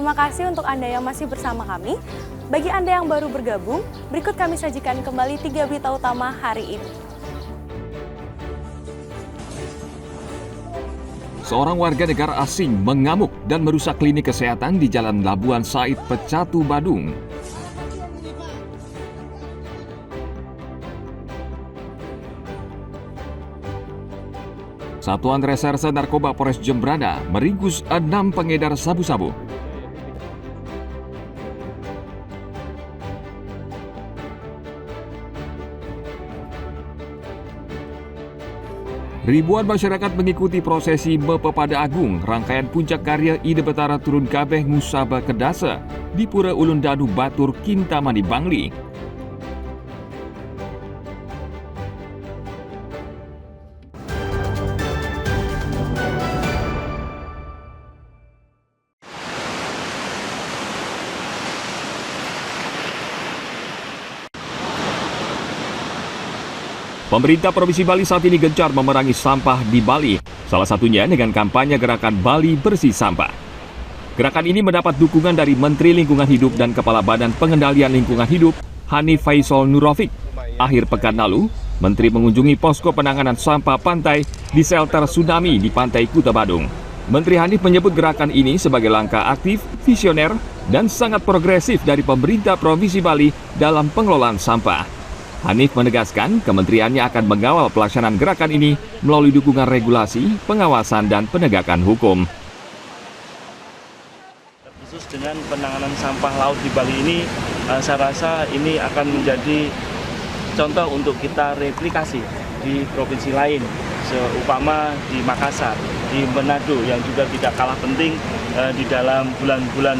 Terima kasih untuk Anda yang masih bersama kami. Bagi Anda yang baru bergabung, berikut kami sajikan kembali 3 berita utama hari ini. Seorang warga negara asing mengamuk dan merusak klinik kesehatan di Jalan Labuan Said, Pecatu, Badung. Satuan Reserse Narkoba Polres Jembrana meringkus 6 pengedar sabu-sabu. Ribuan masyarakat mengikuti prosesi Mepepada Agung, rangkaian puncak karya Ide Betara Turun Kabeh Musaba Kedasa di Pura Ulun Danu Batur, Kintamani, Bangli. Pemerintah Provinsi Bali saat ini gencar memerangi sampah di Bali, salah satunya dengan kampanye gerakan Bali Bersih Sampah. Gerakan ini mendapat dukungan dari Menteri Lingkungan Hidup dan Kepala Badan Pengendalian Lingkungan Hidup, Hanif Faisal Nurofik. Akhir pekan lalu, Menteri mengunjungi posko penanganan sampah pantai di shelter tsunami di Pantai Kuta Badung. Menteri Hanif menyebut gerakan ini sebagai langkah aktif, visioner, dan sangat progresif dari pemerintah Provinsi Bali dalam pengelolaan sampah. Hanif menegaskan kementeriannya akan mengawal pelaksanaan gerakan ini melalui dukungan regulasi, pengawasan, dan penegakan hukum. Khusus dengan penanganan sampah laut di Bali ini, saya rasa ini akan menjadi contoh untuk kita replikasi di provinsi lain, seumpama di Makassar, di Manado yang juga tidak kalah penting di dalam bulan-bulan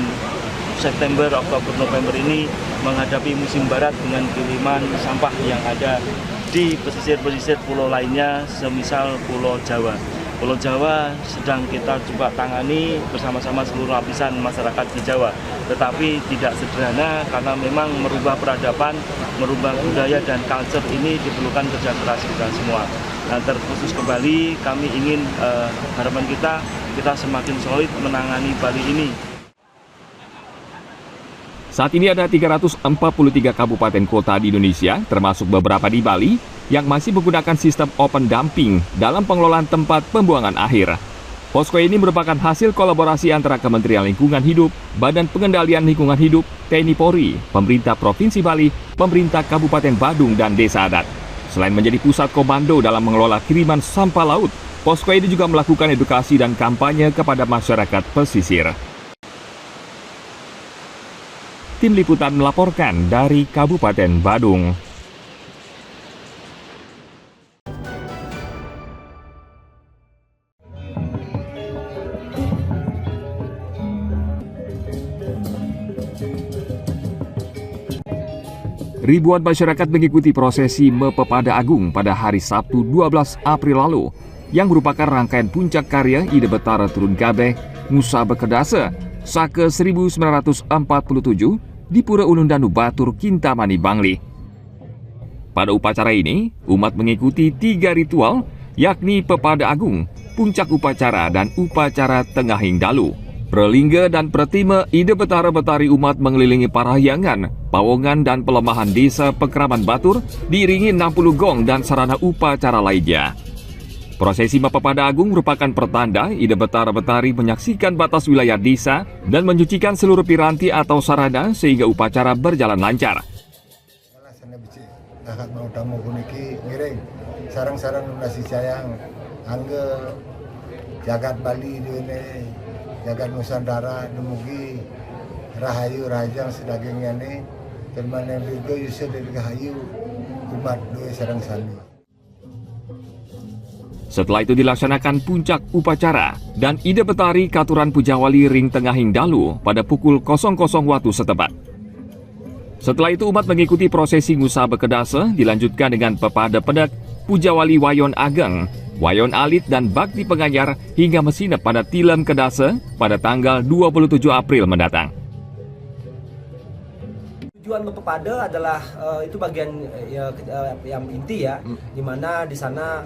September, Oktober, November ini menghadapi musim barat dengan kiriman sampah yang ada di pesisir-pesisir pulau lainnya, semisal Pulau Jawa. Pulau Jawa sedang kita coba tangani bersama-sama seluruh lapisan masyarakat di Jawa. Tetapi tidak sederhana karena memang merubah peradaban, merubah budaya dan culture ini diperlukan kerja keras kita semua. Nah, terkhusus ke Bali, kami ingin harapan kita semakin solid menangani Bali ini. Saat ini ada 343 kabupaten kota di Indonesia, termasuk beberapa di Bali, yang masih menggunakan sistem open dumping dalam pengelolaan tempat pembuangan akhir. Posko ini merupakan hasil kolaborasi antara Kementerian Lingkungan Hidup, Badan Pengendalian Lingkungan Hidup, TNI Polri, pemerintah Provinsi Bali, pemerintah Kabupaten Badung, dan Desa Adat. Selain menjadi pusat komando dalam mengelola kiriman sampah laut, posko ini juga melakukan edukasi dan kampanye kepada masyarakat pesisir. Tim Liputan melaporkan dari Kabupaten Badung. Ribuan masyarakat mengikuti prosesi Mepepada Agung pada hari Sabtu 12 April lalu, yang merupakan rangkaian puncak karya Ide Betara Turun Kabeh Musaba Kedasa Sake 1947 di Pura Ulun Danu Batur, Kintamani, Bangli. Pada upacara ini, umat mengikuti 3 ritual, yakni Pepada Agung, Puncak Upacara, dan Upacara Tengahing Dalu. Prelingga dan Pretime Ide Betara Betari umat mengelilingi Parahyangan, Pawongan, dan pelemahan desa Pekraman Batur, diiringi 60 gong dan sarana upacara lainnya. Prosesi Mepepada Agung merupakan pertanda Ide Betara Betari menyaksikan batas wilayah desa dan menyucikan seluruh piranti atau sarana sehingga upacara berjalan lancar. Sarang-sarang nasi sayang, angge jagat Bali ini, jagat Nusantara, dumugi rahayu rajang sedagingnya ini, termanen juga yusir dari rahayu umat dua sarang sani. Setelah itu dilaksanakan puncak upacara dan Ide Betari Katuran Pujawali Ring Tengahing Dalu pada pukul 00 waktu setempat. Setelah itu umat mengikuti prosesi Musaba Kedasa dilanjutkan dengan Pepada Pedek, Pujawali Wayon Ageng, Wayon Alit, dan Bakti Penganyar hingga mesinep pada Tilem Kedasa pada tanggal 27 April mendatang. Tujuan Mepepada adalah itu bagian yang inti ya, di mana di sana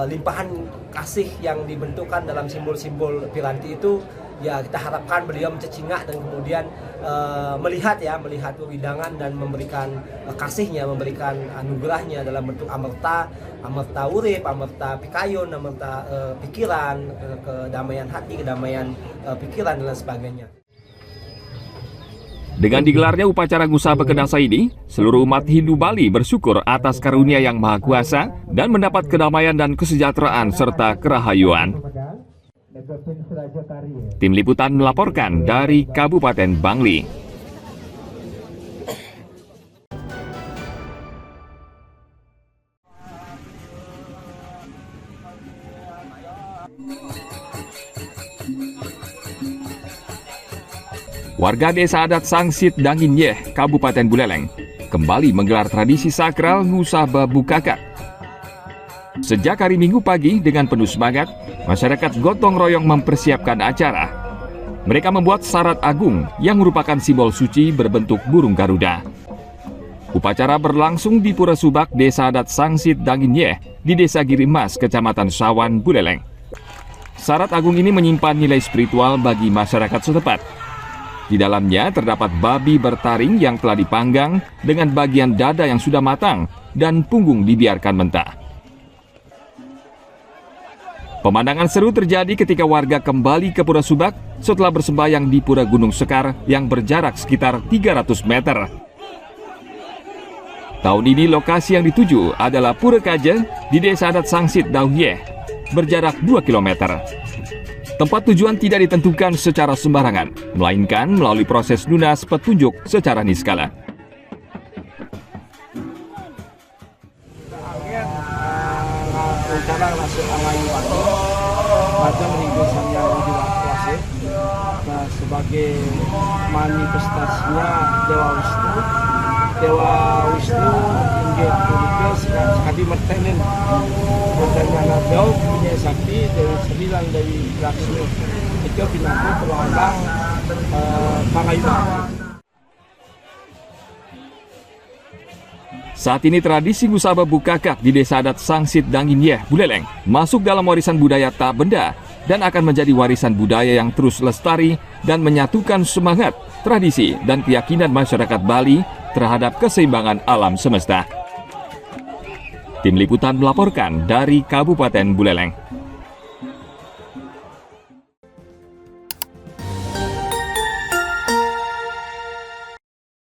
limpahan kasih yang dibentukkan dalam simbol-simbol piranti itu ya kita harapkan beliau mencecingak dan kemudian melihat pewidangan dan memberikan kasihnya, memberikan anugerahnya dalam bentuk amerta urip, amerta pikayon, amerta pikiran, kedamaian hati, kedamaian pikiran dan lain sebagainya. Dengan digelarnya upacara Ngusa Bekedasa ini, seluruh umat Hindu Bali bersyukur atas karunia Yang Maha Kuasa dan mendapat kedamaian dan kesejahteraan serta kerahayuan. Tim Liputan melaporkan dari Kabupaten Bangli. Warga Desa Adat Sangsit Danginyeh, Kabupaten Buleleng, kembali menggelar tradisi sakral Ngusa Bukakak. Sejak hari Minggu pagi dengan penuh semangat, masyarakat gotong royong mempersiapkan acara. Mereka membuat sarat agung yang merupakan simbol suci berbentuk burung Garuda. Upacara berlangsung di Pura Subak, Desa Adat Sangsit Danginyeh, di Desa Girimas, Kecamatan Sawan, Buleleng. Sarat agung ini menyimpan nilai spiritual bagi masyarakat setempat. Di dalamnya terdapat babi bertaring yang telah dipanggang dengan bagian dada yang sudah matang dan punggung dibiarkan mentah. Pemandangan seru terjadi ketika warga kembali ke Pura Subak setelah bersembahyang di Pura Gunung Sekar yang berjarak sekitar 300 meter. Tahun ini lokasi yang dituju adalah Pura Kaje di Desa Adat Sangsit Dauhyeh, berjarak 2 km. Tempat tujuan tidak ditentukan secara sembarangan, melainkan melalui proses lunas petunjuk secara niskala. Rencana langsung awal waktu macam ringkisan yang diwakilasi sebagai manifestasinya Dewa Wisnu inggih punika sekali mertenen pertanyaan jauh punya sakti dari sembilan dari Laksmi itu binatang perlombang Pangayuban. Saat ini tradisi Ngusa Bukakak di Desa Adat Sangsit Danginyeh, Buleleng masuk dalam warisan budaya tak benda dan akan menjadi warisan budaya yang terus lestari dan menyatukan semangat, tradisi, dan keyakinan masyarakat Bali terhadap keseimbangan alam semesta. Tim Liputan melaporkan dari Kabupaten Buleleng.